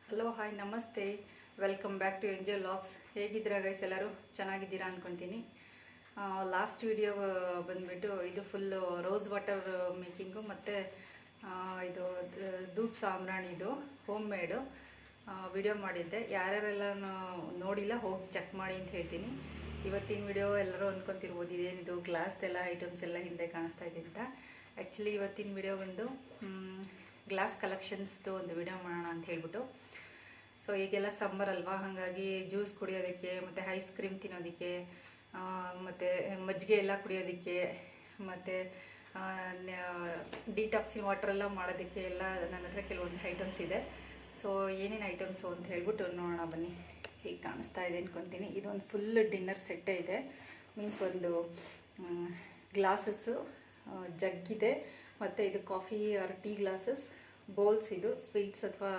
Hello hi ನಮಸ್ತೆ, welcome back to MJ vlogs. ಹೇಗಿದ್ದೀರಾ guys? ಎಲ್ಲರೂ ಚೆನ್ನಾಗಿದ್ದೀರಾ ಅನ್ಕೊತೀನಿ. ಲಾಸ್ಟ್ ವಿಡಿಯೋ ಬಂದುಬಿಟ್ಟು ಇದು ಫುಲ್ಲು ರೋಸ್ ವಾಟರ್ ಮೇಕಿಂಗು ಮತ್ತು ಇದು ಧೂಪ್ ಸಾಂಬ್ರಾಣಿದು ಹೋಮ್ ಮೇಡು ವಿಡಿಯೋ ಮಾಡಿದ್ದೆ. ಯಾರ್ಯಾರೆಲ್ಲ ನೋಡಿಲ್ಲ ಹೋಗಿ ಚೆಕ್ ಮಾಡಿ ಅಂತ ಹೇಳ್ತೀನಿ. ಇವತ್ತಿನ ವಿಡಿಯೋ ಎಲ್ಲರೂ ಅನ್ಕೊತಿರ್ಬೋದು ಇದೇನಿದು ಗ್ಲಾಸ್ದೆಲ್ಲ ಐಟಮ್ಸ್ ಎಲ್ಲ ಹಿಂದೆ ಕಾಣಿಸ್ತಾ ಇದೆ ಅಂತ. ಆ್ಯಕ್ಚುಲಿ ಇವತ್ತಿನ ವಿಡಿಯೋ ಒಂದು ಗ್ಲಾಸ್ ಕಲೆಕ್ಷನ್ಸ್ದು ಒಂದು ವಿಡಿಯೋ ಮಾಡೋಣ ಅಂತ ಹೇಳ್ಬಿಟ್ಟು. ಸೊ ಈಗೆಲ್ಲ ಸಮ್ಮರ್ ಅಲ್ವಾ, ಹಾಗಾಗಿ ಜ್ಯೂಸ್ ಕುಡಿಯೋದಕ್ಕೆ ಮತ್ತು ಐಸ್ ಕ್ರೀಮ್ ತಿನ್ನೋದಕ್ಕೆ ಮತ್ತು ಮಜ್ಜಿಗೆ ಎಲ್ಲ ಕುಡಿಯೋದಕ್ಕೆ ಮತ್ತು ಡಿಟಾಕ್ಸಿಂಗ್ ವಾಟರ್ ಎಲ್ಲ ಮಾಡೋದಕ್ಕೆ ಎಲ್ಲ ನನ್ನ ಹತ್ರ ಕೆಲವೊಂದು ಐಟಮ್ಸ್ ಇದೆ. ಸೊ ಏನೇನು ಐಟಮ್ಸು ಅಂತ ಹೇಳ್ಬಿಟ್ಟು ನೋಡೋಣ ಬನ್ನಿ. ಹೀಗೆ ಕಾಣಿಸ್ತಾ ಇದೆ ಅನ್ಕೊತೀನಿ. ಇದೊಂದು ಫುಲ್ ಡಿನ್ನರ್ ಸೆಟ್ಟೇ ಇದೆ. ಮೀನ್ಸ್ ಒಂದು ಗ್ಲಾಸಸ್ಸು, ಜಗ್ ಇದೆ, ಮತ್ತು ಇದು coffee or tea glasses, bowls, ಇದು ಸ್ವೀಟ್ಸ್ ಅಥವಾ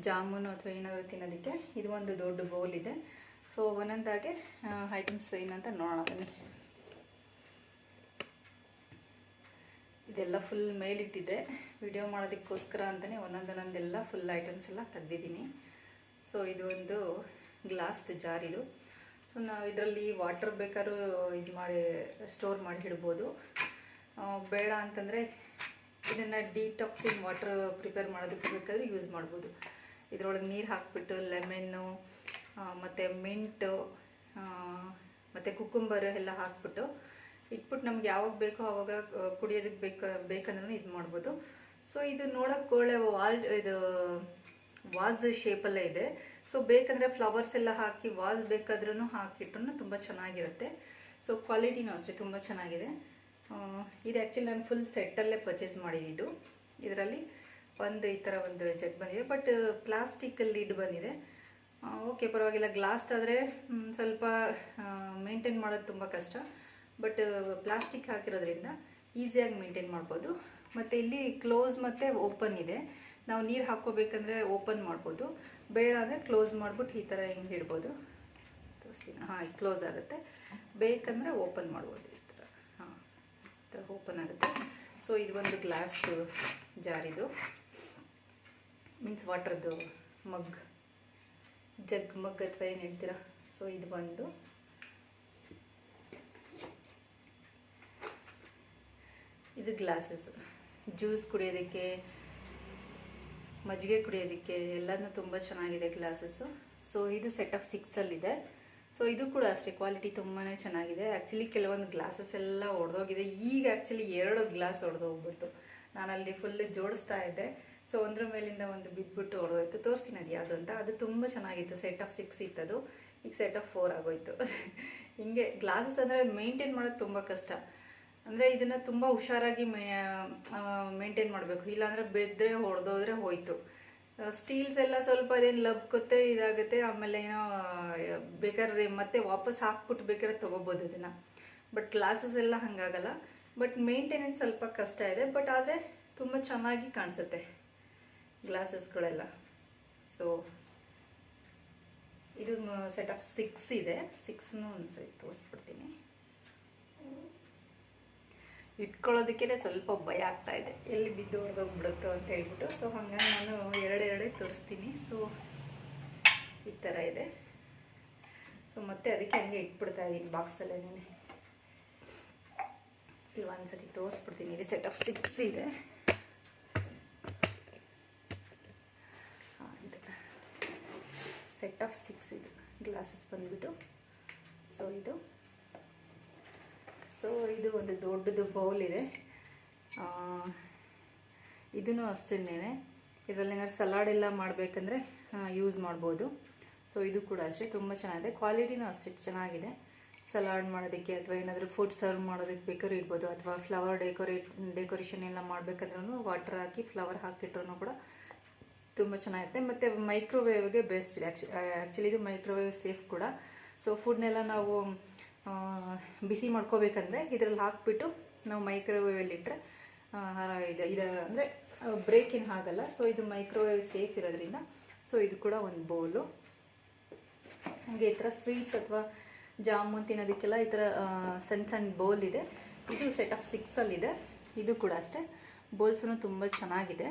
ಜಾಮೂನು ಅಥವಾ ಏನಾದರೂ ತಿನ್ನೋದಕ್ಕೆ ಇದು ಒಂದು ದೊಡ್ಡ ಬೌಲ್ ಇದೆ. ಸೊ ಒಂದೊಂದಾಗೆ ಐಟಮ್ಸ್ ಏನಂತ ನೋಡೋಣ ಬನ್ನಿ. ಇದೆಲ್ಲ ಫುಲ್ ಮೇಲಿಟ್ಟಿದೆ ವಿಡಿಯೋ ಮಾಡೋದಕ್ಕೋಸ್ಕರ ಅಂತಲೇ ಒಂದೊಂದೊಂದೆಲ್ಲ ಫುಲ್ ಐಟಮ್ಸ್ ಎಲ್ಲ ತೆಗೆದಿದ್ದೀನಿ. ಸೊ ಇದು ಒಂದು ಗ್ಲಾಸ್ದು ಜಾರ್ ಇದು. ಸೊ ನಾವು ಇದರಲ್ಲಿ ವಾಟರ್ ಬೇಕಾದ್ರೂ ಇದು ಮಾಡಿ ಸ್ಟೋರ್ ಮಾಡಿ ಇಡ್ಬೋದು. ಬೇಡ ಅಂತಂದರೆ ಇದನ್ನು ಡಿಟಾಕ್ಸಿಂಗ್ ವಾಟರ್ ಪ್ರಿಪೇರ್ ಮಾಡೋದಕ್ಕೆ ಬೇಕಾದ್ರೆ ಯೂಸ್ ಮಾಡ್ಬೋದು. ಇದರೊಳಗೆ ನೀರು ಹಾಕಿಬಿಟ್ಟು ಲೆಮನ್ನು ಮತ್ತು ಮಿಂಟು ಮತ್ತು ಕುಕ್ಕುಂಬರ್ ಎಲ್ಲ ಹಾಕ್ಬಿಟ್ಟು ಇಟ್ಬಿಟ್ಟು ನಮ್ಗೆ ಯಾವಾಗ ಬೇಕೋ ಆವಾಗ ಕುಡಿಯೋದಕ್ಕೆ ಬೇಕಂದ್ರೂ ಇದು ಮಾಡ್ಬೋದು. ಸೊ ಇದು ನೋಡೋಕ್ಕೆ ಒಳ್ಳೆ ಇದು ವಾಸ್ ಶೇಪಲ್ಲೇ ಇದೆ. ಸೊ ಬೇಕಂದರೆ ಫ್ಲವರ್ಸ್ ಎಲ್ಲ ಹಾಕಿ ವಾಸ್ ಬೇಕಾದ್ರೂ ಹಾಕಿಟ್ರೂ ತುಂಬ ಚೆನ್ನಾಗಿರುತ್ತೆ. ಸೊ ಕ್ವಾಲಿಟಿನೂ ಅಷ್ಟೇ ತುಂಬ ಚೆನ್ನಾಗಿದೆ. ಇದು ಆ್ಯಕ್ಚುಲಿ ನಾನು ಫುಲ್ ಸೆಟ್ಟಲ್ಲೇ ಪರ್ಚೇಸ್ ಮಾಡಿದ್ದು. ಇದರಲ್ಲಿ ಒಂದು ಈ ಥರ ಒಂದು ಜಗ್ ಬಂದಿದೆ, ಬಟ್ ಪ್ಲಾಸ್ಟಿಕಲ್ಲಿ ಲಿಡ್ ಬಂದಿದೆ. ಓಕೆ, ಪರವಾಗಿಲ್ಲ. ಗ್ಲಾಸ್ದಾದರೆ ಸ್ವಲ್ಪ ಮೇಂಟೈನ್ ಮಾಡೋದು ತುಂಬ ಕಷ್ಟ, ಬಟ್ ಪ್ಲಾಸ್ಟಿಕ್ ಹಾಕಿರೋದ್ರಿಂದ ಈಸಿಯಾಗಿ ಮೇಂಟೈನ್ ಮಾಡ್ಬೋದು. ಮತ್ತು ಇಲ್ಲಿ ಕ್ಲೋಸ್ ಮತ್ತು ಓಪನ್ ಇದೆ. ನಾವು ನೀರು ಹಾಕ್ಕೋಬೇಕಂದ್ರೆ ಓಪನ್ ಮಾಡ್ಬೋದು, ಬೇಡ ಅಂದರೆ ಕ್ಲೋಸ್ ಮಾಡಿಬಿಟ್ಟು ಈ ಥರ ಹಿಂಗೆ ಇಡ್ಬೋದು. ತೋರಿಸ್ತೀನಿ. ಹಾಂ, ಕ್ಲೋಸ್ ಆಗುತ್ತೆ. ಬೇಕಂದರೆ ಓಪನ್ ಮಾಡ್ಬೋದು. ಈ ಥರ ಈ ಥರ ಓಪನ್ ಆಗುತ್ತೆ. ಸೊ ಇದು ಒಂದು ಗ್ಲಾಸ್ದು ಜಾರಿದು, ಮೀನ್ಸ್ ವಾಟರ್ದು ಮಗ್, ಜಗ್ ಮಗ್ ಅಥವಾ ಏನು ಹೇಳ್ತೀರಾ. ಸೊ ಇದು ಒಂದು ಇದು ಗ್ಲಾಸಸ್, ಜ್ಯೂಸ್ ಕುಡಿಯೋದಕ್ಕೆ, ಮಜ್ಜಿಗೆ ಕುಡಿಯೋದಕ್ಕೆ ಎಲ್ಲನೂ ತುಂಬ ಚೆನ್ನಾಗಿದೆ ಗ್ಲಾಸಸ್ಸು. ಸೊ ಇದು ಸೆಟ್ ಆಫ್ 6ಅಲ್ಲಿದೆ. ಸೊ ಇದು ಕೂಡ ಅಷ್ಟೇ ಕ್ವಾಲಿಟಿ ತುಂಬಾ ಚೆನ್ನಾಗಿದೆ. ಆ್ಯಕ್ಚುಲಿ ಕೆಲವೊಂದು ಗ್ಲಾಸಸ್ ಎಲ್ಲ ಒಡೆದೋಗಿದೆ. ಈಗ ಆ್ಯಕ್ಚುಲಿ 2 ಗ್ಲಾಸ್ ಒಡೆದೋಗ್ಬಿಟ್ಟು ನಾನಲ್ಲಿ ಫುಲ್ ಜೋಡಿಸ್ತಾ ಇದ್ದೆ. ಸೊ ಒಂದ್ರ ಮೇಲಿಂದ ಒಂದು ಬಿದ್ದುಬಿಟ್ಟು ಹೊಡೆದೋಯ್ತು. ತೋರಿಸ್ತೀನಿ ಅದು ಯಾವುದು ಅಂತ. ಅದು ತುಂಬ ಚೆನ್ನಾಗಿತ್ತು. ಸೆಟ್ ಆಫ್ 6 ಇತ್ತದು, ಈಗ ಸೆಟ್ ಆಫ್ 4 ಆಗೋಯ್ತು. ಹಿಂಗೆ ಗ್ಲಾಸಸ್ ಅಂದರೆ ಮೇಂಟೈನ್ ಮಾಡೋದು ತುಂಬ ಕಷ್ಟ. ಅಂದರೆ ಇದನ್ನು ತುಂಬ ಹುಷಾರಾಗಿ ಮೇಂಟೈನ್ ಮಾಡಬೇಕು, ಇಲ್ಲಾಂದರೆ ಬೆದ್ದರೆ ಹೊಡೆದೋದ್ರೆ ಹೋಯ್ತು. ಸ್ಟೀಲ್ಸ್ ಎಲ್ಲ ಸ್ವಲ್ಪ ಅದೇನು ಲಬ್ಕೊತ್ತೆ, ಇದಾಗುತ್ತೆ. ಆಮೇಲೆ ಏನೋ ಬೇಕಾದ್ರೆ ಮತ್ತೆ ವಾಪಸ್ ಹಾಕ್ಬಿಟ್ಟು ಬೇಕಾದ್ರೆ ತೊಗೋಬೋದು ಇದನ್ನು. ಬಟ್ ಗ್ಲಾಸಸ್ ಎಲ್ಲ ಹಾಗಾಗಲ್ಲ. ಬಟ್ ಮೇಂಟೆನೆನ್ಸ್ ಸ್ವಲ್ಪ ಕಷ್ಟ ಇದೆ, ಬಟ್ ಆದರೆ ತುಂಬ ಚೆನ್ನಾಗಿ ಕಾಣಿಸುತ್ತೆ ಗ್ಲಾಸಸ್ಗಳೆಲ್ಲ. ಸೊ ಇದು ಸೆಟ್ ಆಫ್ 6 ಇದೆ. 6ನೂ ಒಂದ್ಸರಿ ತೋರಿಸ್ಬಿಡ್ತೀನಿ. ಇಟ್ಕೊಳ್ಳೋದಕ್ಕೇ ಸ್ವಲ್ಪ ಭಯ ಆಗ್ತಾ ಇದೆ, ಎಲ್ಲಿ ಬಿದ್ದು ಹೊಡೆದೋಗ್ಬಿಡುತ್ತೋ ಅಂತ ಹೇಳ್ಬಿಟ್ಟು. ಸೊ ಹಾಗಾಗಿ ನಾನು ಎರಡೇ ತೋರಿಸ್ತೀನಿ. ಸೊ ಈ ಥರ ಇದೆ. ಸೊ ಮತ್ತೆ ಅದಕ್ಕೆ ಹಂಗೆ ಇಟ್ಬಿಡ್ತಾ ಇದ್ದೀನಿ ಬಾಕ್ಸಲ್ಲೇನೆ. ಇಲ್ಲಿ ಒಂದ್ಸತಿ ತೋರಿಸ್ಬಿಡ್ತೀನಿ. ಇಲ್ಲಿ ಸೆಟ್ ಆಫ್ 6 ಇದೆ. ಇದು ಸೆಟ್ ಆಫ್ 6 ಇದು ಗ್ಲಾಸಸ್ ಬಂದ್ಬಿಟ್ಟು. ಸೊ ಇದು ಒಂದು ದೊಡ್ಡದು ಬೌಲ್ ಇದೆ. ಇದೂ ಅಷ್ಟೇನೆ. ಇದರಲ್ಲಿ ಏನಾದ್ರು ಸಲಾಡ್ ಎಲ್ಲ ಮಾಡಬೇಕಂದ್ರೆ ಯೂಸ್ ಮಾಡ್ಬೋದು. ಸೊ ಇದು ಕೂಡ ಅಷ್ಟೇ ತುಂಬ ಚೆನ್ನಾಗಿದೆ. ಕ್ವಾಲಿಟಿನೂ ಅಷ್ಟೇ ಚೆನ್ನಾಗಿದೆ. ಸಲಾಡ್ ಮಾಡೋದಕ್ಕೆ ಅಥವಾ ಏನಾದರೂ ಫುಡ್ ಸರ್ವ್ ಮಾಡೋದಕ್ಕೆ ಬೇಕಾದ್ರೂ ಇಡ್ಬೋದು, ಅಥವಾ ಫ್ಲವರ್ ಡೆಕೋರೇಷನ್ ಎಲ್ಲ ಮಾಡಬೇಕಾದ್ರೂ ವಾಟರ್ ಹಾಕಿ ಫ್ಲವರ್ ಹಾಕಿಟ್ರೂ ಕೂಡ ತುಂಬ ಚೆನ್ನಾಗಿರುತ್ತೆ. ಮತ್ತು ಮೈಕ್ರೋವೇವ್ಗೆ ಬೆಸ್ಟ್ ಇದೆ. ಆ್ಯಕ್ಚುಲಿ ಇದು ಮೈಕ್ರೋವೇವ್ ಸೇಫ್ ಕೂಡ. ಸೊ ಫುಡ್ನೆಲ್ಲ ನಾವು ಬಿಸಿ ಮಾಡ್ಕೋಬೇಕಂದ್ರೆ ಇದರಲ್ಲಿ ಹಾಕ್ಬಿಟ್ಟು ನಾವು ಮೈಕ್ರೋವೇವಲ್ಲಿ ಇಟ್ಟರೆ ಇದು ಅಂದರೆ ಬ್ರೇಕ್ ಏನು ಆಗಲ್ಲ. ಸೊ ಇದು ಮೈಕ್ರೋವೇವ್ ಸೇಫ್ ಇರೋದ್ರಿಂದ. ಸೊ ಇದು ಕೂಡ ಒಂದು ಬೌಲು. ಹಾಗೆ ಈ ಥರ ಸ್ವೀಟ್ಸ್ ಅಥವಾ ಜಾಮೂನ್ ತಿನ್ನೋದಕ್ಕೆಲ್ಲ ಈ ಥರ ಸಣ್ಣ ಸಣ್ಣ ಬೌಲ್ ಇದೆ. ಇದು ಸೆಟ್ ಆಫ್ 6ಅಲ್ಲಿದೆ. ಇದು ಕೂಡ ಅಷ್ಟೇ. ಬೌಲ್ಸೂ ತುಂಬ ಚೆನ್ನಾಗಿದೆ.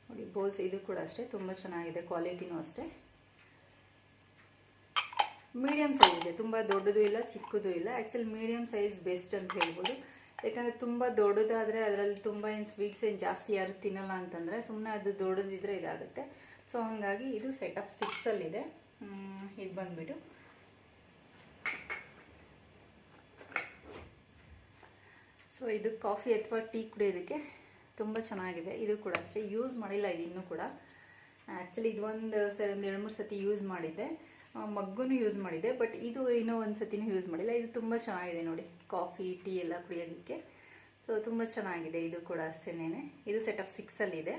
ನೋಡಿ, ಬೋಲ್ಸ್ ಇದು ಕೂಡ ಅಷ್ಟೇ ತುಂಬ ಚೆನ್ನಾಗಿದೆ, ಕ್ವಾಲಿಟಿನೂ ಅಷ್ಟೇ. ಮೀಡಿಯಮ್ ಸೈಜ್ ಇದೆ, ತುಂಬ ದೊಡ್ಡದು ಇಲ್ಲ ಚಿಕ್ಕದು ಇಲ್ಲ. ಆ್ಯಕ್ಚುಲಿ ಮೀಡಿಯಮ್ ಸೈಜ್ ಬೆಸ್ಟ್ ಅಂತ ಹೇಳ್ಬೋದು. ಯಾಕಂದರೆ ತುಂಬ ದೊಡ್ಡದಾದರೆ ಅದರಲ್ಲಿ ತುಂಬ ಏನು ಸ್ವೀಟ್ಸ್ ಏನು ಜಾಸ್ತಿ ಯಾರು ತಿನ್ನಲ್ಲ ಅಂತಂದರೆ ಸುಮ್ಮನೆ ಅದು ದೊಡ್ಡದಿದ್ರೆ ಇದಾಗುತ್ತೆ. ಸೊ ಹಾಗಾಗಿ ಇದು ಸೆಟ್ ಆಫ್ 6ಅಲ್ಲಿದೆ. ಇದು ಬಂದುಬಿಟ್ಟು ಸೊ ಇದು ಕಾಫಿ ಅಥವಾ ಟೀ ಕುಡಿಯೋದಕ್ಕೆ ತುಂಬ ಚೆನ್ನಾಗಿದೆ. ಇದು ಕೂಡ ಅಷ್ಟೇ, ಯೂಸ್ ಮಾಡಿಲ್ಲ ಇದು ಇನ್ನೂ ಕೂಡ. ಆ್ಯಕ್ಚುಲಿ ಇದು ಒಂದು 2-3 ಸತಿ ಯೂಸ್ ಮಾಡಿದ್ದೆ, ಮಗ್ಗು ಯೂಸ್ ಮಾಡಿದೆ. ಬಟ್ ಇದು ಇನ್ನೂ ಒಂದು ಸತಿನೂ ಯೂಸ್ ಮಾಡಿಲ್ಲ. ಇದು ತುಂಬ ಚೆನ್ನಾಗಿದೆ ನೋಡಿ, ಕಾಫಿ ಟೀ ಎಲ್ಲ ಕುಡಿಯೋದಕ್ಕೆ. ಸೊ ತುಂಬ ಚೆನ್ನಾಗಿದೆ ಇದು ಕೂಡ ಅಷ್ಟೇನೆ. ಇದು ಸೆಟ್ ಆಫ್ 6ಅಲ್ಲಿದೆ.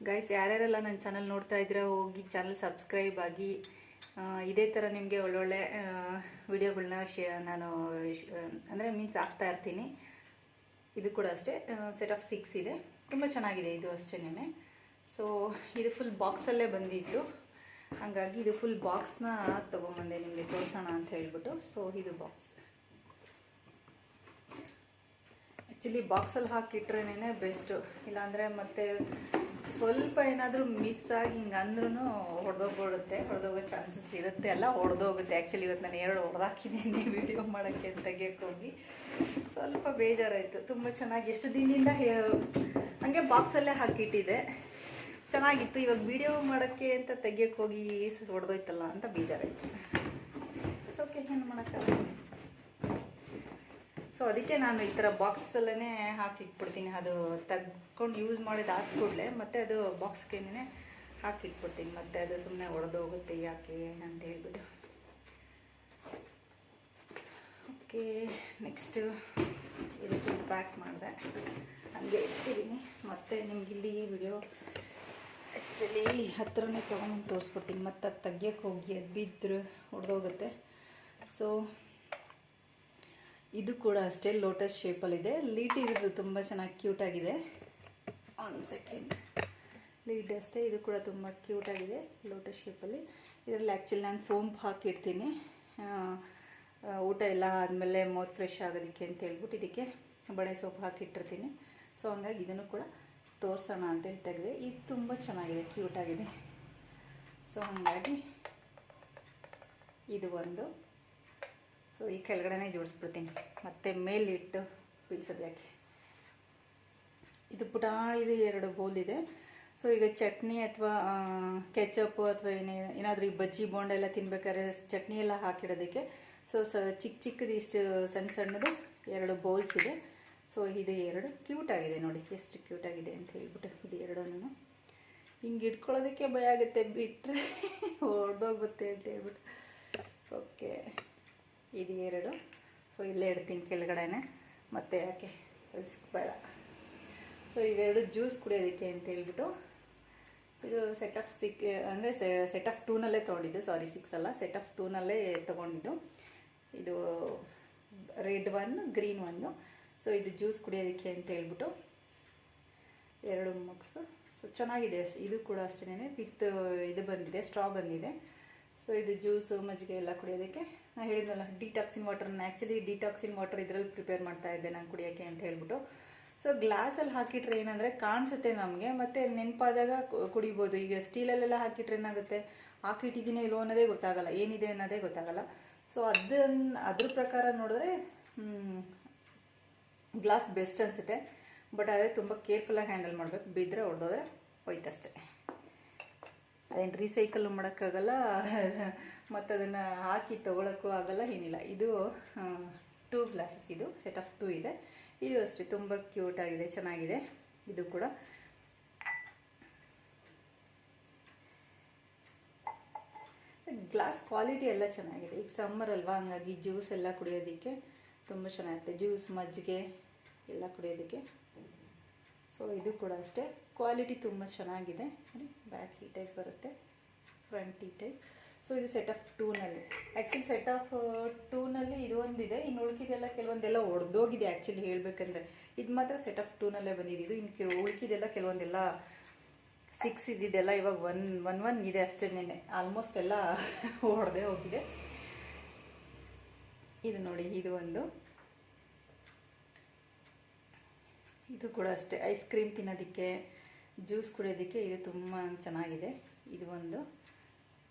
ಗೈಸ್, ಯಾರ್ಯಾರೆಲ್ಲ ನನ್ನ ಚಾನಲ್ ನೋಡ್ತಾ ಇದ್ದೀರಾ ಹೋಗಿ ಚಾನಲ್ ಸಬ್ಸ್ಕ್ರೈಬ್ ಆಗಿ. ಇದೇ ಥರ ನಿಮಗೆ ಒಳ್ಳೊಳ್ಳೆ ವಿಡಿಯೋಗಳನ್ನ ನಾನು ಅಂದರೆ ಮೀನ್ಸ್ ಹಾಕ್ತಾ ಇರ್ತೀನಿ. ಇದು ಕೂಡ ಅಷ್ಟೇ ಸೆಟ್ ಆಫ್ 6 ಇದೆ, ತುಂಬ ಚೆನ್ನಾಗಿದೆ ಇದು ಅಷ್ಟೇನೆ. ಸೊ ಇದು ಫುಲ್ ಬಾಕ್ಸಲ್ಲೇ ಬಂದಿದ್ದು, ಹಾಗಾಗಿ ಇದು ಫುಲ್ ಬಾಕ್ಸ್ನ ತೊಗೊಂಬಂದೆ ನಿಮಗೆ ತೋರಿಸೋಣ ಅಂತ ಹೇಳ್ಬಿಟ್ಟು. ಸೊ ಇದು ಬಾಕ್ಸ್ ಆ್ಯಕ್ಚುಲಿ ಬಾಕ್ಸಲ್ಲಿ ಹಾಕಿಟ್ರೇನೆ ಬೆಸ್ಟು. ಇಲ್ಲಾಂದರೆ ಮತ್ತೆ ಸ್ವಲ್ಪ ಏನಾದರೂ ಮಿಸ್ ಆಗಿ ಹಿಂಗೆ ಅಂದ್ರೂ ಹೊಡೆದೋಗೋ ಚಾನ್ಸಸ್ ಇರುತ್ತೆ, ಅಲ್ಲ ಹೊಡೆದೋಗುತ್ತೆ. ಆ್ಯಕ್ಚುಲಿ ಇವತ್ತು ನಾನು 2 ಹೊಡೆದಾಕಿದ್ದೀನಿ ವಿಡಿಯೋ ಮಾಡೋಕ್ಕೆ ತೆಗಿಯೋಕ್ಕೋಗಿ. ಸ್ವಲ್ಪ ಬೇಜಾರಾಯಿತು. ತುಂಬ ಚೆನ್ನಾಗಿ ಎಷ್ಟು ದಿನದಿಂದ ಹಂಗೆ ಬಾಕ್ಸಲ್ಲೇ ಹಾಕಿಟ್ಟಿದೆ, ಚೆನ್ನಾಗಿತ್ತು. ಇವಾಗ ವಿಡಿಯೋ ಮಾಡೋಕ್ಕೆ ಅಂತ ತೆಗಿಯೋಕ್ಕೋಗಿ ಹೊಡೆದೋಯ್ತಲ್ಲ ಅಂತ ಬೇಜಾರಾಯಿತು. ಸೊ ಓಕೆ, ಏನು ಮಾಡೋಕ್ಕಾಗಲ್ಲ. ಸೊ ಅದಕ್ಕೆ ನಾನು ಈ ಥರ ಬಾಕ್ಸಲ್ಲೇ ಹಾಕಿಟ್ಬಿಡ್ತೀನಿ. ಅದು ತೆಗ್ಕೊಂಡು ಯೂಸ್ ಮಾಡಿದ ಕೂಡಲೇ ಮತ್ತೆ ಅದು ಬಾಕ್ಸ್ಗೇನೆ ಹಾಕಿಟ್ಬಿಡ್ತೀನಿ. ಮತ್ತೆ ಅದು ಸುಮ್ಮನೆ ಹೊಡೆದೋಗುತ್ತೆ ಯಾಕೆ ಅಂತ ಹೇಳ್ಬಿಟ್ಟು. ಓಕೆ, ನೆಕ್ಸ್ಟು ಇದು ಫುಲ್ ಪ್ಯಾಕ್ ಮಾಡಿದೆ, ಹಾಗೆ ಇಟ್ಟಿದ್ದೀನಿ. ಮತ್ತು ನಿಮ್ಗೆ ಇಲ್ಲಿ ವಿಡಿಯೋ ಆ್ಯಕ್ಚುಲಿ ಹತ್ರನೇ ತೊಗೊಂಡು ತೋರಿಸ್ಬಿಡ್ತೀನಿ. ಮತ್ತು ಅದು ತೆಗಿಯೋಕ್ಕೆ ಹೋಗಿ ಅದು ಬಿದ್ದರೆ ಹೊಡೆದೋಗುತ್ತೆ. ಸೊ ಇದು ಕೂಡ ಅಷ್ಟೇ ಲೋಟಸ್ ಶೇಪಲ್ಲಿದೆ. ಲೀಡ್ ಇರೋದು ತುಂಬ ಚೆನ್ನಾಗಿ ಕ್ಯೂಟಾಗಿದೆ. 1 ಸೆಕೆಂಡ್, ಲೀಡ್ ಅಷ್ಟೇ. ಇದು ಕೂಡ ತುಂಬ ಕ್ಯೂಟಾಗಿದೆ ಲೋಟಸ್ ಶೇಪಲ್ಲಿ. ಇದರಲ್ಲಿ ಆ್ಯಕ್ಚುಲಿ ನಾನು ಸೋಂಪು ಹಾಕಿಡ್ತೀನಿ, ಊಟ ಎಲ್ಲ ಆದಮೇಲೆ ಮೌತ್ ಫ್ರೆಶ್ ಆಗೋದಕ್ಕೆ ಅಂತ ಹೇಳ್ಬಿಟ್ಟು ಇದಕ್ಕೆ ಬಡೆ ಸೋಪ್ ಹಾಕಿಟ್ಟಿರ್ತೀನಿ. ಸೊ ಹಂಗಾಗಿ ಇದನ್ನು ಕೂಡ ತೋರಿಸೋಣ ಅಂತೇಳಿ ತೆಗೆದೆ. ಇದು ತುಂಬ ಚೆನ್ನಾಗಿದೆ, ಕ್ಯೂಟಾಗಿದೆ. ಸೊ ಹಾಗಾಗಿ ಇದು ಒಂದು. ಸೊ ಈ ಕೆಳಗಡೆನೇ ಜೋಡಿಸ್ಬಿಡ್ತೀನಿ, ಮತ್ತು ಮೇಲಿಟ್ಟು ಬೀಳ್ಸೋದು ಯಾಕೆ. ಇದು ಪುಟಾಣಿದು 2 ಬೌಲ್ ಇದೆ. ಸೊ ಈಗ ಚಟ್ನಿ ಅಥವಾ ಕೆಚಪ್ಪು ಅಥವಾ ಏನಾದರೂ ಈ ಬಜ್ಜಿ ಬೋಂಡ ಎಲ್ಲ ತಿನ್ಬೇಕಾದ್ರೆ ಚಟ್ನಿ ಎಲ್ಲ ಹಾಕಿಡೋದಕ್ಕೆ. ಸೊ ಚಿಕ್ಕದು ಇಷ್ಟು ಸಣ್ಣದು 2 ಬೌಲ್ಸ್ ಇದೆ. ಸೊ ಇದು 2 ಕ್ಯೂಟಾಗಿದೆ ನೋಡಿ, ಎಷ್ಟು ಕ್ಯೂಟಾಗಿದೆ ಅಂತ ಹೇಳ್ಬಿಟ್ಟು. ಇದು 2 ಹಿಂಗೆ ಇಟ್ಕೊಳ್ಳೋದಕ್ಕೆ ಭಯ ಆಗುತ್ತೆ, ಬಿಟ್ಟರೆ ಹೊಡೆದೋಗುತ್ತೆ ಅಂತ ಹೇಳ್ಬಿಟ್ಟು. ಓಕೆ, ಇದು 2. ಸೊ ಇಲ್ಲೇ ಇಡ್ತೀನಿ ಕೆಳಗಡೆನೆ, ಮತ್ತೆ ಯಾಕೆ ರಿಸ್ಕ್ ಬೇಡ. ಸೊ ಇವೆರಡು ಜ್ಯೂಸ್ ಕುಡಿಯೋದಕ್ಕೆ ಅಂತ ಹೇಳ್ಬಿಟ್ಟು. ಇದು ಸೆಟ್ ಆಫ್ 6 ಅಂದರೆ ಸೆಟ್ ಆಫ್ 2ನಲ್ಲೇ ತೊಗೊಂಡಿದ್ದು, ಸಾರಿ 6 ಅಲ್ಲ, ಸೆಟ್ ಆಫ್ 2ನಲ್ಲೇ ತೊಗೊಂಡಿದ್ದು. ಇದು ರೆಡ್ 1, ಗ್ರೀನ್ 1. ಸೊ ಇದು ಜ್ಯೂಸ್ ಕುಡಿಯೋದಕ್ಕೆ ಅಂತ ಹೇಳ್ಬಿಟ್ಟು 2 ಮಗ್ಸು. ಸೊ ಚೆನ್ನಾಗಿದೆ. ಇದು ಕೂಡ ಅಷ್ಟೇ ವಿತ್ ಇದು ಬಂದಿದೆ, ಸ್ಟ್ರಾ ಬಂದಿದೆ. ಸೊ ಇದು ಜ್ಯೂಸು ಮಜ್ಜಿಗೆ ಎಲ್ಲ ಕುಡಿಯೋದಕ್ಕೆ. ನಾನು ಹೇಳಿದ್ನಲ್ಲ ಡಿಟಾಕ್ಸಿನ್ ವಾಟರ್ನ, ಆ್ಯಕ್ಚುಲಿ ಡಿಟಾಕ್ಸಿನ್ ವಾಟರ್ ಇದರಲ್ಲಿ ಪ್ರಿಪೇರ್ ಮಾಡ್ತಾ ಇದ್ದೆ ನಾನು ಕುಡಿಯೋಕ್ಕೆ ಅಂತ ಹೇಳ್ಬಿಟ್ಟು. ಸೊ ಗ್ಲಾಸಲ್ಲಿ ಹಾಕಿಟ್ರೆ ಏನಂದರೆ ಕಾಣಿಸುತ್ತೆ ನಮಗೆ, ಮತ್ತು ನೆನಪಾದಾಗ ಕುಡಿಬೋದು. ಈಗ ಸ್ಟೀಲಲ್ಲೆಲ್ಲ ಹಾಕಿಟ್ರೆ ಏನಾಗುತ್ತೆ, ಹಾಕಿಟ್ಟಿದ್ದೀನಿ ಇಲ್ಲೋ ಅನ್ನೋದೇ ಗೊತ್ತಾಗಲ್ಲ, ಏನಿದೆ ಅನ್ನೋದೇ ಗೊತ್ತಾಗಲ್ಲ. ಸೊ ಅದ್ರ ಪ್ರಕಾರ ನೋಡಿದ್ರೆ ಗ್ಲಾಸ್ ಬೆಸ್ಟ್ ಅನಿಸುತ್ತೆ. ಬಟ್ ಆದರೆ ತುಂಬ ಕೇರ್ಫುಲ್ಲಾಗಿ ಹ್ಯಾಂಡಲ್ ಮಾಡಬೇಕು, ಬಿದ್ದರೆ ಹೊಡೆದೋದ್ರೆ ಹೋಯ್ತಷ್ಟೆ. ಅದೇನು ರೀಸೈಕಲ್ ಮಾಡೋಕ್ಕಾಗಲ್ಲ, ಮತ್ತು ಅದನ್ನು ಹಾಕಿ ತೊಗೊಳಕ್ಕೂ ಆಗಲ್ಲ, ಏನಿಲ್ಲ. ಇದು 2 ಗ್ಲಾಸಸ್, ಇದು ಸೆಟ್ ಆಫ್ 2 ಇದೆ. ಇದು ಅಷ್ಟೇ ತುಂಬ ಕ್ಯೂಟಾಗಿದೆ, ಚೆನ್ನಾಗಿದೆ. ಇದು ಕೂಡ ಗ್ಲಾಸ್ ಕ್ವಾಲಿಟಿ ಎಲ್ಲ ಚೆನ್ನಾಗಿದೆ. ಈಗ ಸಮ್ಮರ್ ಅಲ್ವಾ, ಹಂಗಾಗಿ ಜ್ಯೂಸ್ ಎಲ್ಲ ಕುಡಿಯೋದಕ್ಕೆ ತುಂಬ ಚೆನ್ನಾಗಿರುತ್ತೆ. ಜ್ಯೂಸ್ ಮಜ್ಜಿಗೆ ಎಲ್ಲ ಕುಡಿಯೋದಕ್ಕೆ. ಸೊ ಇದು ಕೂಡ ಅಷ್ಟೇ ಕ್ವಾಲಿಟಿ ತುಂಬ ಚೆನ್ನಾಗಿದೆ ನೋಡಿ. ಬ್ಯಾಕ್ ಈ ಟೈಪ್ ಬರುತ್ತೆ, ಫ್ರಂಟ್ ಈ ಟೈಪ್. ಸೊ ಇದು ಸೆಟ್ ಆಫ್ 2ನಲ್ಲಿ. ಆ್ಯಕ್ಚುಲಿ ಸೆಟ್ ಆಫ್ 2ನಲ್ಲಿ ಇದು ಒಂದಿದೆ, ಇನ್ನು ಉಳ್ಕಿದೆಲ್ಲ ಕೆಲವೊಂದೆಲ್ಲ ಹೊಡೆದೋಗಿದೆ. ಆ್ಯಕ್ಚುಲಿ ಹೇಳಬೇಕಂದ್ರೆ ಇದು ಮಾತ್ರ ಸೆಟ್ ಆಫ್ 2ನಲ್ಲೇ ಬಂದಿದ್ದು. ಇನ್ನು ಉಳ್ಕಿದೆಲ್ಲ ಕೆಲವೊಂದೆಲ್ಲ 6 ಇದ್ದಿದ್ದೆಲ್ಲ ಇವಾಗ 1 ಇದೆ ಅಷ್ಟೇನೆ. ಆಲ್ಮೋಸ್ಟ್ ಎಲ್ಲ ಹೊಡೆದೇ ಹೋಗಿದೆ. ಇದು ನೋಡಿ, ಇದು ಒಂದು, ಇದು ಕೂಡ ಅಷ್ಟೇ ಐಸ್ ಕ್ರೀಮ್ ತಿನ್ನೋದಕ್ಕೆ, ಜ್ಯೂಸ್ ಕುಡಿಯೋದಕ್ಕೆ ಇದು ತುಂಬ ಚೆನ್ನಾಗಿದೆ. ಇದು ಒಂದು,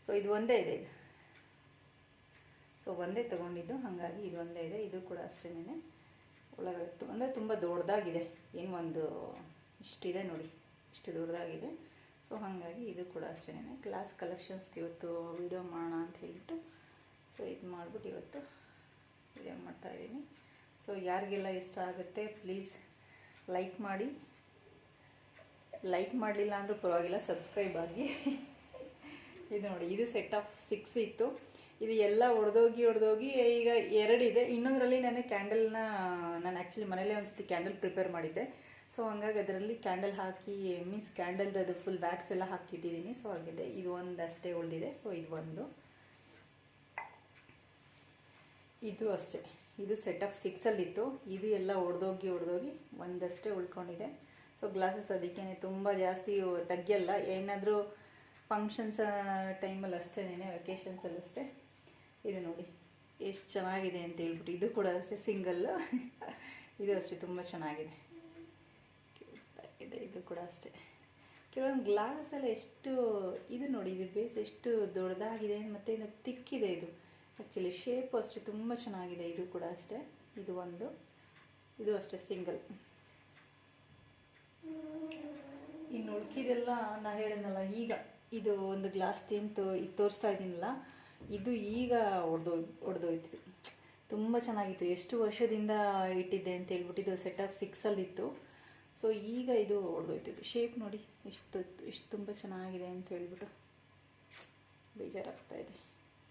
ಸೊ ಇದು ಒಂದೇ ಇದೆ. ಇದು ಸೊ ಒಂದೇ ತೊಗೊಂಡಿದ್ದು, ಹಾಗಾಗಿ ಇದು ಒಂದೇ ಇದೆ. ಇದು ಕೂಡ ಅಷ್ಟೇನೆ ಒಳಗಡೆ ಅಂದರೆ ತುಂಬ ದೊಡ್ಡದಾಗಿದೆ. ಏನು ಒಂದು ಇಷ್ಟಿದೆ ನೋಡಿ, ಇಷ್ಟು ದೊಡ್ಡದಾಗಿದೆ. ಸೊ ಹಾಗಾಗಿ ಇದು ಕೂಡ ಅಷ್ಟೇನೆ ಗ್ಲಾಸ್ ಕಲೆಕ್ಷನ್ಸ್ ಇವತ್ತು ವಿಡಿಯೋ ಮಾಡೋಣ ಅಂತ ಹೇಳಿಬಿಟ್ಟು ಸೊ ಇದು ಮಾಡಿಬಿಟ್ಟು ಇವತ್ತು ವಿಡಿಯೋ ಮಾಡ್ತಾಯಿದ್ದೀನಿ. ಸೊ ಯಾರಿಗೆಲ್ಲ ಇಷ್ಟ ಆಗುತ್ತೆ ಪ್ಲೀಸ್ ಲೈಕ್ ಮಾಡಿ, ಲೈಕ್ ಮಾಡಲಿಲ್ಲ ಅಂದರೂ ಪರವಾಗಿಲ್ಲ ಸಬ್ಸ್ಕ್ರೈಬ್ ಆಗಿ. ಇದು ನೋಡಿ, ಇದು ಸೆಟ್ ಆಫ್ 6 ಇತ್ತು. ಇದು ಎಲ್ಲ ಒಡೆದೋಗಿ ಈಗ 2 ಇದೆ. ಇನ್ನೊಂದರಲ್ಲಿ ನಾನು ಕ್ಯಾಂಡಲ್ನ ನಾನು ಆ್ಯಕ್ಚುಲಿ ಮನೇಲೇ ಒಂದು ಸತಿ ಕ್ಯಾಂಡಲ್ ಪ್ರಿಪೇರ್ ಮಾಡಿದ್ದೆ. ಸೊ ಹಂಗಾಗಿ ಅದರಲ್ಲಿ ಕ್ಯಾಂಡಲ್ ಹಾಕಿ ಮೀನ್ಸ್ ಕ್ಯಾಂಡಲ್ದು ಅದು ಫುಲ್ ವ್ಯಾಕ್ಸ್ ಎಲ್ಲ ಹಾಕಿಟ್ಟಿದ್ದೀನಿ. ಸೊ ಆಗಿದೆ, ಇದು ಒಂದಷ್ಟೇ ಉಳಿದಿದೆ. ಸೊ ಇದು ಒಂದು, ಇದು ಅಷ್ಟೇ. ಇದು ಸೆಟ್ ಆಫ್ 6ಅಲ್ಲಿತ್ತು. ಇದು ಎಲ್ಲ ಒಡೆದೋಗಿ ಒಂದಷ್ಟೇ ಉಳ್ಕೊಂಡಿದೆ. ಸೊ ಗ್ಲಾಸಸ್ ಅದಕ್ಕೇ ತುಂಬ ಜಾಸ್ತಿ ತೆಗಿಯಲ್ಲ, ಏನಾದರೂ ಫಂಕ್ಷನ್ಸ್ ಟೈಮಲ್ಲಿ ಅಷ್ಟೇನೆ, ವೆಕೇಷನ್ಸಲ್ಲಿ ಅಷ್ಟೇ. ಇದು ನೋಡಿ ಎಷ್ಟು ಚೆನ್ನಾಗಿದೆ ಅಂತ ಹೇಳ್ಬಿಟ್ಟು. ಇದು ಕೂಡ ಅಷ್ಟೇ ಸಿಂಗಲ್ಲು. ಇದು ಅಷ್ಟೇ ತುಂಬ ಚೆನ್ನಾಗಿದೆ ಇದೆ. ಇದು ಕೂಡ ಅಷ್ಟೇ. ಕೆಲವೊಂದು ಗ್ಲಾಸೆಲ್ಲ ಎಷ್ಟು ಇದು ನೋಡಿ, ಇದು ಬೇಸ್ ಎಷ್ಟು ದೊಡ್ಡದಾಗಿದೆ ಮತ್ತು ಇದು ತಿಕ್ಕಿದೆ. ಇದು ಆ್ಯಕ್ಚುಲಿ ಶೇಪು ಅಷ್ಟೇ ತುಂಬ ಚೆನ್ನಾಗಿದೆ. ಇದು ಕೂಡ ಅಷ್ಟೇ. ಇದು ಒಂದು, ಇದು ಅಷ್ಟೇ ಸಿಂಗಲ್. ಇನ್ನು ಉಳ್ಕಿದೆಲ್ಲ ನಾ ಹೇಳಿದ್ನಲ್ಲ, ಈಗ ಇದು ಒಂದು ಗ್ಲಾಸ್ ತಿಂತು ಇದು ತೋರಿಸ್ತಾ ಇದ್ದೀನಲ್ಲ, ಇದು ಈಗ ಒಡೆದೋಯ್ತಿದ್ದು. ತುಂಬ ಚೆನ್ನಾಗಿತ್ತು. ಎಷ್ಟು ವರ್ಷದಿಂದ ಇಟ್ಟಿದ್ದೆ ಅಂತ ಹೇಳ್ಬಿಟ್ಟು. ಇದು ಸೆಟ್ ಆಫ್ 6ಅಲ್ಲಿತ್ತು. ಸೊ ಈಗ ಇದು ಒಡೆದೋಯ್ತಿದ್ದು. ಶೇಪ್ ನೋಡಿ ಎಷ್ಟು ತುಂಬ ಚೆನ್ನಾಗಿದೆ ಅಂತ ಹೇಳ್ಬಿಟ್ಟು ಬೇಜಾರಾಗ್ತಾಯಿದೆ.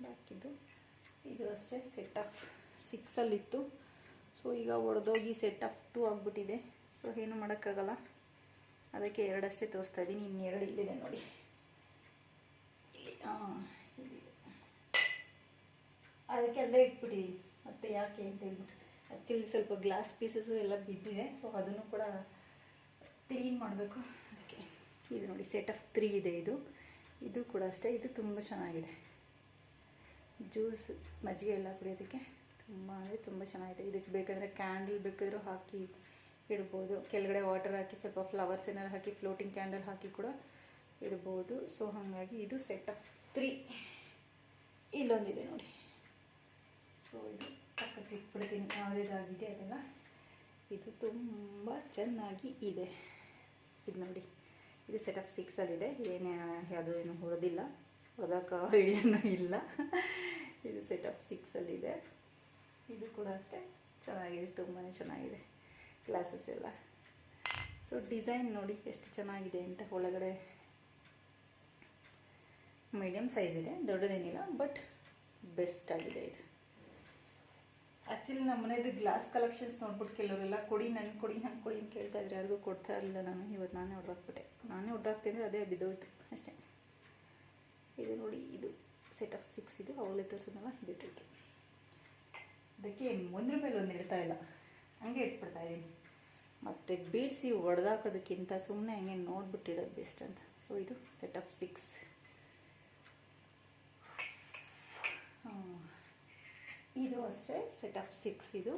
ಬಾಕಿದ್ದು ಇದು ಅಷ್ಟೇ ಸೆಟ್ ಆಫ್ 6ಅಲ್ಲಿತ್ತು. ಸೊ ಈಗ ಒಡೆದೋಗಿ ಸೆಟ್ ಆಫ್ 2 ಆಗಿಬಿಟ್ಟಿದೆ. ಸೊ ಏನು ಮಾಡೋಕ್ಕಾಗಲ್ಲ, ಅದಕ್ಕೆ 2 ಅಷ್ಟೇ ತೋರಿಸ್ತಾ ಇದ್ದೀನಿ. ಇನ್ನು 2 ಇಲ್ಲಿದೆ ನೋಡಿ, ಇಲ್ಲಿ ಇಲ್ಲಿದೆ. ಅದಕ್ಕೆ ಅಲ್ಲೇ ಇಟ್ಬಿಟ್ಟಿದ್ದೀನಿ. ಮತ್ತು ಯಾಕೆ ಅಂತ ಹೇಳ್ಬಿಟ್ಟು ಆ್ಯಕ್ಚುಲಿ ಸ್ವಲ್ಪ ಗ್ಲಾಸ್ ಪೀಸಸ್ಸು ಎಲ್ಲ ಬಿದ್ದಿದೆ. ಸೊ ಅದನ್ನು ಕೂಡ ಕ್ಲೀನ್ ಮಾಡಬೇಕು. ಅದಕ್ಕೆ ಇದು ನೋಡಿ ಸೆಟ್ ಆಫ್ 3 ಇದೆ. ಇದು ಕೂಡ ಅಷ್ಟೇ. ಇದು ತುಂಬ ಚೆನ್ನಾಗಿದೆ. ಜ್ಯೂಸ್ ಮಜ್ಜಿಗೆ ಎಲ್ಲ ಕುಡಿಯೋದಕ್ಕೆ ತುಂಬ ಅಂದರೆ ತುಂಬ ಚೆನ್ನಾಗಿದೆ. ಇದಕ್ಕೆ ಬೇಕಾದರೆ ಕ್ಯಾಂಡಲ್ ಬೇಕಾದರೂ ಹಾಕಿ ಇಡ್ಬೋದು. ಕೆಳಗಡೆ ವಾಟರ್ ಹಾಕಿ ಸ್ವಲ್ಪ ಫ್ಲವರ್ಸ್ ಏನಾರು ಹಾಕಿ ಫ್ಲೋಟಿಂಗ್ ಕ್ಯಾಂಡಲ್ ಹಾಕಿ ಕೂಡ ಇಡ್ಬೋದು. ಸೊ ಹಾಗಾಗಿ ಇದು ಸೆಟ್ ಆಫ್ 3. ಇಲ್ಲೊಂದಿದೆ ನೋಡಿ. ಸೊ ಇದು ಪಕ್ಕಕ್ಕೆ ಇಟ್ಬಿಡ್ತೀನಿ, ಯಾವುದೇದಾಗಿದೆ ಅದೆಲ್ಲ. ಇದು ತುಂಬ ಚೆನ್ನಾಗಿ ಇದೆ. ಇದು ನೋಡಿ, ಇದು ಸೆಟ್ ಆಫ್ 6ಅಲ್ಲಿದೆ. ಏನು ಹೊಡೆದಕ್ಕೆ ಐಡಿಯಾನೂ ಇಲ್ಲ. ಇದು ಸೆಟ್ ಆಫ್ 6ಅಲ್ಲಿದೆ. ಇದು ಕೂಡ ಅಷ್ಟೇ ಚೆನ್ನಾಗಿದೆ, ತುಂಬಾ ಚೆನ್ನಾಗಿದೆ ಗ್ಲಾಸಸ್ ಎಲ್ಲ. ಸೊ ಡಿಸೈನ್ ನೋಡಿ ಎಷ್ಟು ಚೆನ್ನಾಗಿದೆ ಅಂತ. ಒಳಗಡೆ ಮೀಡಿಯಮ್ ಸೈಜ್ ಇದೆ, ದೊಡ್ಡದೇನಿಲ್ಲ, ಬಟ್ ಬೆಸ್ಟ್ ಆಗಿದೆ ಇದು. ಆ್ಯಕ್ಚುಲಿ ನಮ್ಮ ಮನೇದು ಗ್ಲಾಸ್ ಕಲೆಕ್ಷನ್ಸ್ ನೋಡ್ಬಿಟ್ಟು ಕೆಲವರೆಲ್ಲ ಕೊಡಿ ನನಗೆ ಅಂತ ಕೇಳ್ತಾ ಇದ್ರೆ, ಯಾರಿಗೂ ಕೊಡ್ತಾ ಇರಲಿಲ್ಲ ನಾನು. ಇವತ್ತು ನಾನೇ ಹೊಡೆದಾಕ್ಬಿಟ್ಟೆ. ನಾನೇ ಹೊಡೆದಾಕ್ತಿದ್ರೆ ಅದೇ ಬಿದ್ದೋಯ್ತು ಅಷ್ಟೇ. ಇದು ನೋಡಿ, ಇದು ಸೆಟ್ ಆಫ್ 6 ಇದು. ಅವಾಗಲೇ ತೋರಿಸಿದ್ನಲ್ಲ, ಇದು ಇಟ್ಟಿಟ್ಟು ಅದಕ್ಕೆ ಒಂದ್ರ ಮೇಲೆ ಒಂದು ಇಡ್ತಾ ಇಲ್ಲ, ಹಂಗೆ ಇಟ್ಬಿಡ್ತಾ ಇದ್ದೀನಿ. ಮತ್ತು ಬೀಡಿಸಿ ಹೊಡೆದಾಕೋದಕ್ಕಿಂತ ಸುಮ್ಮನೆ ಹಂಗೆ ನೋಡ್ಬಿಟ್ಟಿಡೋದು ಬೆಸ್ಟ್ ಅಂತ. ಸೊ ಇದು ಸೆಟ್ ಆಫ್ 6. ಇದು ಅಷ್ಟೇ ಸೆಟ್ ಆಫ್ 6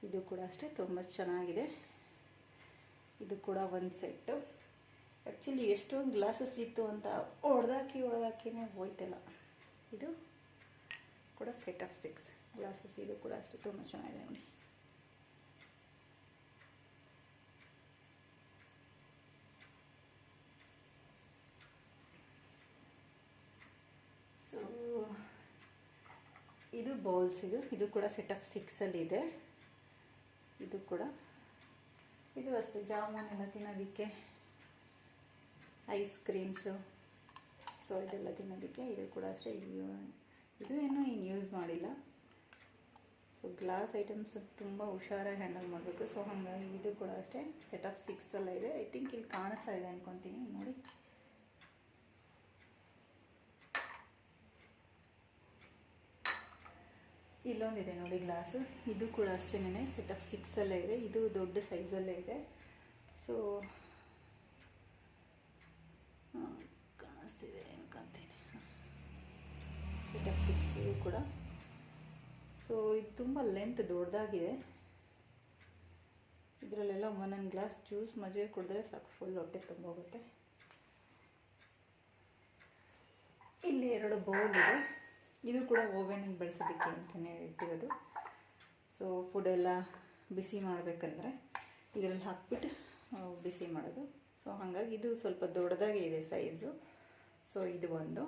ಇದು ಕೂಡ ಅಷ್ಟೇ ತುಂಬ ಚೆನ್ನಾಗಿದೆ. ಇದು ಕೂಡ ಒಂದು ಸೆಟ್ಟು. ಆ್ಯಕ್ಚುಲಿ ಎಷ್ಟೊಂದು ಗ್ಲಾಸಸ್ ಇತ್ತು ಅಂತ ಹೊಡೆದಾಕಿನೇ ಹೋಯ್ತಲ್ಲ. ಇದು ಕೂಡ ಸೆಟ್ ಆಫ್ 6 ಗ್ಲಾಸಸ್. ಇದು ಕೂಡ ಅಷ್ಟೇ ತುಂಬ ಚೆನ್ನಾಗಿದೆ ನೋಡಿ. ಸೊ ಇದು ಬೌಲ್ಸ್. ಇದು ಕೂಡ ಸೆಟ್ ಆಫ್ 6ಅಲ್ಲಿದೆ. ಇದು ಕೂಡ ಇದು ಅಷ್ಟೇ ಜಾಮೂನ್ ಎಲ್ಲ ತಿನ್ನೋದಕ್ಕೆ, ಐಸ್ ಕ್ರೀಮ್ಸು, ಸೊ ಇದೆಲ್ಲ ತಿನ್ನೋದಕ್ಕೆ. ಇದು ಕೂಡ ಅಷ್ಟೇ. ಇದು ಏನೂ ಯೂಸ್ ಮಾಡಿಲ್ಲ. ಸೊ ಗ್ಲಾಸ್ ಐಟಮ್ಸ್ ತುಂಬ ಹುಷಾರಾಗಿ ಹ್ಯಾಂಡಲ್ ಮಾಡಬೇಕು. ಸೊ ಹಾಗಾಗಿ ಇದು ಕೂಡ ಅಷ್ಟೇ ಸೆಟ್ ಆಫ್ 6ಅಲ್ಲ ಇದೆ. ಐ ಥಿಂಕ್ ಇಲ್ಲಿ ಕಾಣಿಸ್ತಾ ಇದೆ ಅಂದ್ಕೊತೀನಿ ನೋಡಿ. ಇಲ್ಲೊಂದಿದೆ ನೋಡಿ ಗ್ಲಾಸು. ಇದು ಕೂಡ ಅಷ್ಟೇನೆ ಸೆಟ್ ಆಫ್ 6ಅಲ್ಲೇ ಇದೆ. ಇದು ದೊಡ್ಡ ಸೈಜಲ್ಲೇ ಇದೆ. ಸೊ ಕಾಣಿಸ್ತಿದೆ ಅನ್ಕೊಂತೀನಿ. ಸೆಟ್ ಆಫ್ 6 ಇದು ಕೂಡ. ಸೊ ಇದು ತುಂಬ ಲೆಂತ್ ದೊಡ್ಡದಾಗಿದೆ. ಇದರಲ್ಲೆಲ್ಲ ಒಂದೊಂದು ಗ್ಲಾಸ್ ಜ್ಯೂಸ್ ಮಜ್ಜಿಗೆ ಕುಡಿದ್ರೆ ಸಾಕು, ಫುಲ್ ಹೊಟ್ಟೆ ತುಂಬೋಗುತ್ತೆ. ಇಲ್ಲಿ 2 ಬೌಲ್ ಇದೆ. ಇದು ಕೂಡ ಓವೆನಿಗೆ ಬಳಸೋದಕ್ಕೆ ಅಂತಲೇ ಇಟ್ಟಿರೋದು. ಸೊ ಫುಡೆಲ್ಲ ಬಿಸಿ ಮಾಡಬೇಕಂದ್ರೆ ಇದರಲ್ಲಿ ಹಾಕ್ಬಿಟ್ಟು ಬಿಸಿ ಮಾಡೋದು. ಸೊ ಹಾಗಾಗಿ ಇದು ಸ್ವಲ್ಪ ದೊಡ್ಡದಾಗೆ ಇದೆ ಸೈಜು. ಸೊ ಇದು ಒಂದು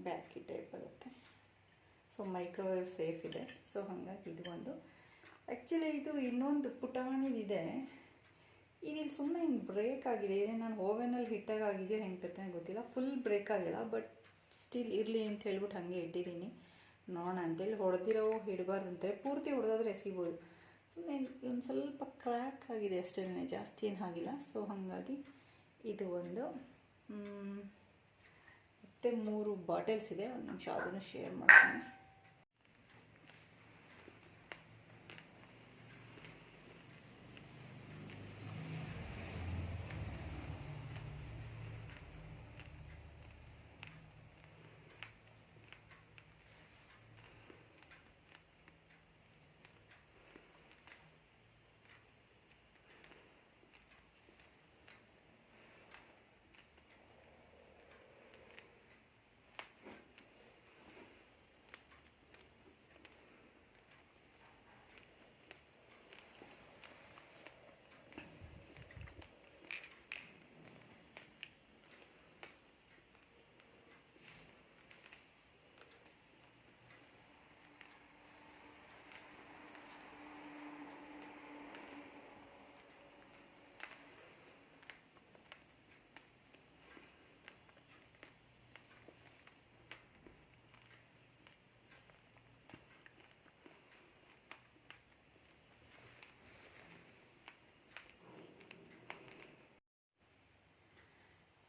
ಬ್ಯಾಕಿ ಟೈಪ್ ಬರುತ್ತೆ. ಸೊ ಮೈಕ್ರೋವೇವ್ ಸೇಫ್ ಇದೆ. ಸೊ ಹಾಗಾಗಿ ಇದು ಒಂದು. ಆ್ಯಕ್ಚುಲಿ ಇದು ಇನ್ನೊಂದು ಪುಟಾಣಿದಿದೆ, ಇದಿಲ್ಲಿ ಸುಮ್ಮನೆ ಹಿಂಗೆ ಬ್ರೇಕ್ ಆಗಿದೆ. ಇದೆ ನಾನು ಓವೆನಲ್ಲಿ ಹಿಟ್ಟಾಗಿದೆಯೋ ಹೆಂಗೆ ಗೊತ್ತಿಲ್ಲ, ಫುಲ್ ಬ್ರೇಕ್ ಆಗಿಲ್ಲ. ಬಟ್ ಸ್ಟಿಲ್ ಇರಲಿ ಅಂತ ಹೇಳ್ಬಿಟ್ಟು ಹಾಗೆ ಇಟ್ಟಿದ್ದೀನಿ, ನೋಡೋಣ ಅಂತೇಳಿ. ಹೊಡೆದಿರೋ ಇಡಬಾರ್ದು ಅಂತೇಳಿ, ಪೂರ್ತಿ ಹೊಡೆದಾದ್ರೆ ಎಸಿಬೋದು. ಸುಮ್ಮನೆ ಒಂದು ಸ್ವಲ್ಪ ಕ್ರ್ಯಾಕ್ ಆಗಿದೆ ಅಷ್ಟೇ, ಜಾಸ್ತಿ ಏನು ಆಗಿಲ್ಲ. ಸೊ ಹಾಗಾಗಿ ಇದು ಒಂದು. ಮತ್ತು 3 ಬಾಟಲ್ಸ್ ಇದೆ. ಒಂದು ನಿಮಿಷ ಅದನ್ನು ಶೇರ್ ಮಾಡ್ತೀನಿ.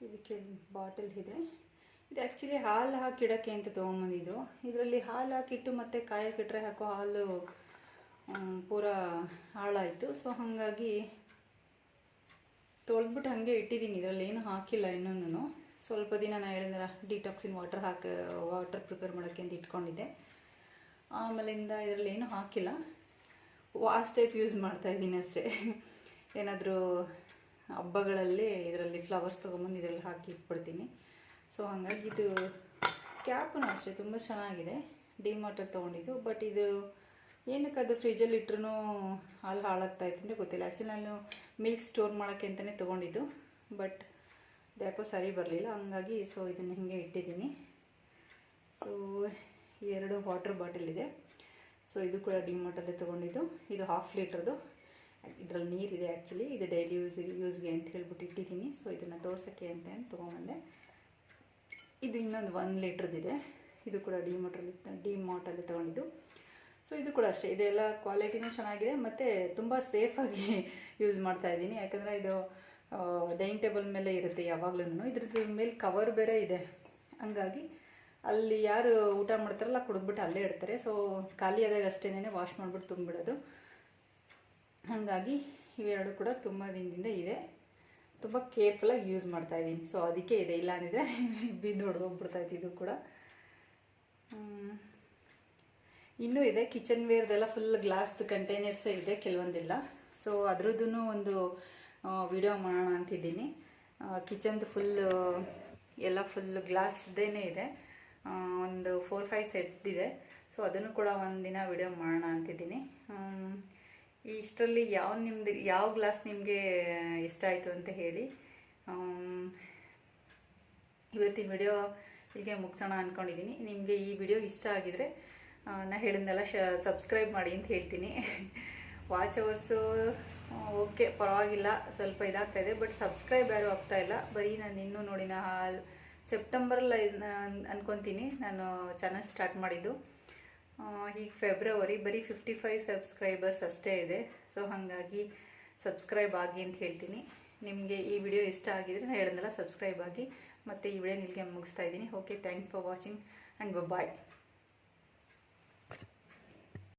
ಇದಕ್ಕೆ ಬಾಟಲ್ ಇದೆ. ಇದು ಆ್ಯಕ್ಚುಲಿ ಹಾಲು ಹಾಕಿಡೋಕ್ಕೆ ಅಂತ ತೊಗೊಂಬಂದಿದ್ದು. ಇದರಲ್ಲಿ ಹಾಲು ಹಾಕಿಟ್ಟು ಮತ್ತು ಕಾಯಕ್ಕಿಟ್ರೆ ಹಾಕೋ ಹಾಲು ಪೂರ ಹಾಳಾಯಿತು. ಸೊ ಹಾಗಾಗಿ ತೊಳೆದ್ಬಿಟ್ಟು ಹಾಗೆ ಇಟ್ಟಿದ್ದೀನಿ. ಇದರಲ್ಲಿ ಏನು ಹಾಕಿಲ್ಲ ಇನ್ನೂ. ಸ್ವಲ್ಪ ದಿನ ನಾನು ಹೇಳಿದ್ನಲ್ಲ, ಡಿಟಾಕ್ಸಿನ್ ವಾಟರ್ ಪ್ರಿಪೇರ್ ಮಾಡೋಕ್ಕೆ ಅಂತ ಇಟ್ಕೊಂಡಿದ್ದೆ. ಆಮೇಲಿಂದ ಇದರಲ್ಲಿ ಏನೂ ಹಾಕಿಲ್ಲ, ವಾಸ್ ಟೈಪ್ ಯೂಸ್ ಮಾಡ್ತಾಯಿದ್ದೀನಿ ಅಷ್ಟೇ. ಏನಾದರೂ ಹಬ್ಬಗಳಲ್ಲಿ ಇದರಲ್ಲಿ ಫ್ಲವರ್ಸ್ ತೊಗೊಂಬಂದು ಇದರಲ್ಲಿ ಹಾಕಿ ಇಟ್ಬಿಡ್ತೀನಿ. ಸೊ ಹಾಗಾಗಿ ಇದು ಕ್ಯಾಪೂ ಅಷ್ಟೇ ತುಂಬ ಚೆನ್ನಾಗಿದೆ, ಡಿಮಾರ್ಟಲ್ಲಿ ತೊಗೊಂಡಿದ್ದು. ಬಟ್ ಇದು ಏನಕ್ಕೆ ಅದು ಫ್ರಿಜ್ಜಲ್ಲಿ ಇಟ್ರೂ ಹಾಲು ಹಾಳಾಗ್ತಾಯಿತ್ತು ಅಂತ ಗೊತ್ತಿಲ್ಲ. ಆ್ಯಕ್ಚುಲಿ ನಾನು ಮಿಲ್ಕ್ ಸ್ಟೋರ್ ಮಾಡೋಕ್ಕೆ ಅಂತಲೇ ತೊಗೊಂಡಿದ್ದು, ಬಟ್ ಯಾಕೋ ಸರಿ ಬರಲಿಲ್ಲ. ಹಂಗಾಗಿ ಸೊ ಇದನ್ನು ಹೀಗೆ ಇಟ್ಟಿದ್ದೀನಿ. ಸೊ 2 ವಾಟರ್ ಬಾಟಲ್ ಇದೆ. ಸೊ ಇದು ಕೂಡ ಡಿಮಾರ್ಟಲ್ಲೇ ತೊಗೊಂಡಿದ್ದು. ಇದು 1/2 ಲೀಟ್ರದ್ದು. ಇದರಲ್ಲಿ ನೀರಿದೆ. ಆ್ಯಕ್ಚುಲಿ ಇದು ಡೈಲಿ ಯೂಸ್ಗೆ ಅಂತ ಹೇಳ್ಬಿಟ್ಟು ಇಟ್ಟಿದ್ದೀನಿ. ಸೊ ಇದನ್ನು ತೋರ್ಸೋಕ್ಕೆ ಅಂತ ತೊಗೊಂಬಂದೆ. ಇದು ಇನ್ನೊಂದು 1 ಲೀಟ್ರದ್ದಿದೆ. ಇದು ಕೂಡ ಡಿಮಾರ್ಟಲ್ಲಿ ತೊಗೊಂಡಿದ್ದು. ಸೊ ಇದು ಕೂಡ ಅಷ್ಟೇ, ಇದೆಲ್ಲ ಕ್ವಾಲಿಟಿನೂ ಚೆನ್ನಾಗಿದೆ ಮತ್ತು ತುಂಬ ಸೇಫಾಗಿ ಯೂಸ್ ಮಾಡ್ತಾಯಿದ್ದೀನಿ. ಯಾಕಂದರೆ ಇದು ಡೈನಿಂಗ್ ಟೇಬಲ್ ಮೇಲೆ ಇರುತ್ತೆ ಯಾವಾಗಲೂ. ಇದ್ರದ್ದು ಮೇಲೆ ಕವರ್ ಬೇರೆ ಇದೆ. ಹಂಗಾಗಿ ಅಲ್ಲಿ ಯಾರು ಊಟ ಮಾಡ್ತಾರಲ್ಲ ಕುಡಿದ್ಬಿಟ್ಟು ಅಲ್ಲೇ ಇಡ್ತಾರೆ. ಸೊ ಖಾಲಿ ಆದಾಗ ಅಷ್ಟೇನೆ ವಾಶ್ ಮಾಡಿಬಿಟ್ಟು ತುಂಬಿಡೋದು. ಹಾಗಾಗಿ ಇವೆರಡು ಕೂಡ ತುಂಬ ದಿನದಿಂದ ಇದೆ. ತುಂಬ ಕೇರ್ಫುಲ್ಲಾಗಿ ಯೂಸ್ ಮಾಡ್ತಾಯಿದ್ದೀನಿ. ಸೊ ಅದಕ್ಕೆ ಇದೆ, ಇಲ್ಲ ಅಂದಿದ್ರೆ ಬಿದ್ದು ಹೊಡೆದೋಗ್ಬಿಡ್ತಾಯಿತ್ತು. ಇದು ಕೂಡ ಇನ್ನೂ ಇದೆ. ಕಿಚನ್ ವೇರ್ದೆಲ್ಲ ಫುಲ್ ಗ್ಲಾಸ್ದು ಕಂಟೈನರ್ಸೇ ಇದೆ, ಕೆಲವೊಂದಿಲ್ಲ. ಸೊ ಅದ್ರದ್ದು ಒಂದು ವಿಡಿಯೋ ಮಾಡೋಣ ಅಂತಿದ್ದೀನಿ. ಕಿಚನ್ದು ಎಲ್ಲ ಫುಲ್ ಗ್ಲಾಸ್ದೇ ಇದೆ. ಒಂದು 4-5 ಸೆಟ್ ಇದೆ. ಸೊ ಅದನ್ನು ಕೂಡ ಒಂದಿನ ವಿಡಿಯೋ ಮಾಡೋಣ ಅಂತಿದ್ದೀನಿ. ಇಷ್ಟರಲ್ಲಿ ಯಾವ ಗ್ಲಾಸ್ ನಿಮಗೆ ಇಷ್ಟ ಆಯಿತು ಅಂತ ಹೇಳಿ. ಇವತ್ತಿನ ವಿಡಿಯೋ ಇಲ್ಲಿಗೆ ಮುಗಿಸೋಣ ಅಂದ್ಕೊಂಡಿದ್ದೀನಿ. ನಿಮಗೆ ಈ ವಿಡಿಯೋ ಇಷ್ಟ ಆಗಿದರೆ ನಾ ಹೇಳಿದ್ನೆಲ್ಲ ಸಬ್ಸ್ಕ್ರೈಬ್ ಮಾಡಿ ಅಂತ ಹೇಳ್ತೀನಿ. ವಾಚ್ ಅವರ್ಸು ಓಕೆ ಪರವಾಗಿಲ್ಲ, ಸ್ವಲ್ಪ ಇದಾಗ್ತಾಯಿದೆ. ಬಟ್ ಸಬ್ಸ್ಕ್ರೈಬ್ ಯಾರೂ ಆಗ್ತಾಯಿಲ್ಲ. ಬರೀ ನಾನು ಇನ್ನೂ ನೋಡಿ ಸೆಪ್ಟೆಂಬರಲ್ಲಿ ಅನ್ಕೊತೀನಿ ನಾನು ಚಾನಲ್ ಸ್ಟಾರ್ಟ್ ಮಾಡಿದ್ದು. ಈಗ ಫೆಬ್ರವರಿ, ಬರೀ 55 ಸಬ್ಸ್ಕ್ರೈಬರ್ಸ್ ಅಷ್ಟೇ ಇದೆ. ಸೊ ಹಾಗಾಗಿ ಸಬ್ಸ್ಕ್ರೈಬ್ ಆಗಿ ಅಂತ ಹೇಳ್ತೀನಿ. ನಿಮಗೆ ಈ ವಿಡಿಯೋ ಇಷ್ಟ ಆಗಿದರೆ ನಾನು ಹೇಳಿದ್ನಲ್ಲ ಸಬ್ಸ್ಕ್ರೈಬ್ ಆಗಿ. ಮತ್ತು ಈ ವಿಡಿಯೋ ಇಲ್ಲಿಗೆ ಮುಗಿಸ್ತಾ ಇದ್ದೀನಿ. Okay, thanks for watching and bye.